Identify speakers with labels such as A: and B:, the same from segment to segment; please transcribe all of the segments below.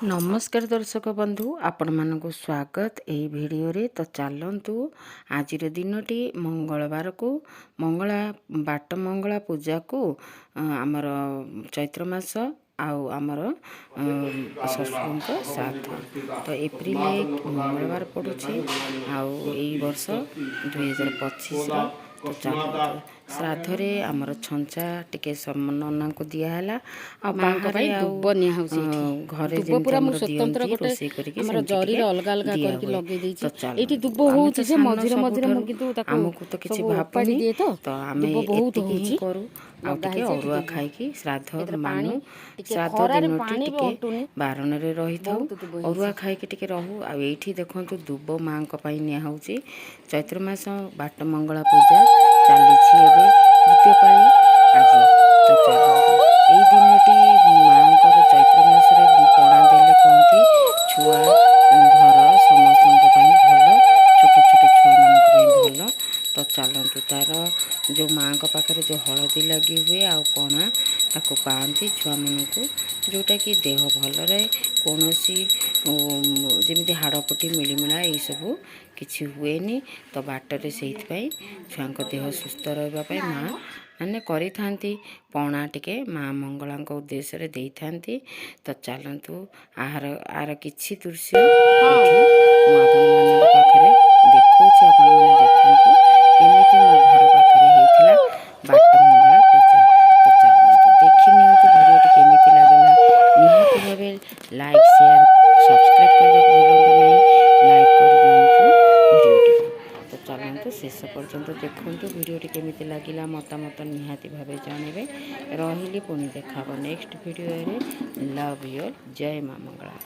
A: नमस्कार दर्शक बंधु आपण मानक स्वागत यही भिडियो रे। तो चलतु आज दिनटी मंगलवार को मंगला बाट मंगला पूजा को आमर चैत्र मास आमर ससुर श्राद्ध तो एप्रिल 1 मंगलवार पड़ू वर्ष 2025 तो चलतु श्राद्ध रे आमर छंचा टिके नना को दियाला घरे
B: पूरा मु स्वतंत्र गोटे हमर जरी रे अलग अलग करके लगे देछि एठी दुब होउछि जे मझिरे मझिरे मु किंतु ताको
A: हमकु तो किछि भापनी दिए तो आमे बहुत होउछि करू आ टिके अरुआ खाइ की श्राद्ध मानु श्राद्ध दिन टिके बारण रे रही थाउ अरुआ खाइ की टिके रहू आ एठी देखंतु दुब मां को पई निया होउछि चैत्र मास बाट मंगला पूजा चाली छी एबे द्वितीय पाली आज तो चलतु एई दिनटी मां को चैत्र मास रे पणा देले कोंती छुआ घर समस्त भल छोट छोट छुआ मान भल तो चलतु तार जो माँ को पाखे जो हलदी लगी हुए आ पणा ताको पाती छुआ मानू जोटा कि देह भल रहे कौन सी जमी हाड़पटी मिलमिला यही सब किसी हुए तो बाटर से छुआ देह सुस्थ रही माँ मैंने करी पणा टिके माँ मंगला उद्देश्य रे दे था। तो चलतु आर किसी दृश्य पाखे देखा देखु केमी मो घर पाखे होता बाट मंगला पूजा। तो चलतु देखी नियंतु वीडियो केमी लगला निहाती भाव लाइक शेयर सब्सक्राइब करने भूलु नहीं लाइक कर दिंतु वीडियो। तो चलतु शेष पर्यंत देखु वीडियो केमी लगला मतामत निहाती भाव जनइबे रही पुणी देखा नेक्स्ट वीडियो रे। लव यू जय माँ मंगला।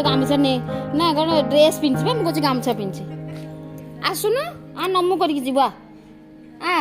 B: गामछा ने ना कौन ड्रेस पिंधि मुझे गामछा पिंधि आसुन आ नमु करके जीवा आ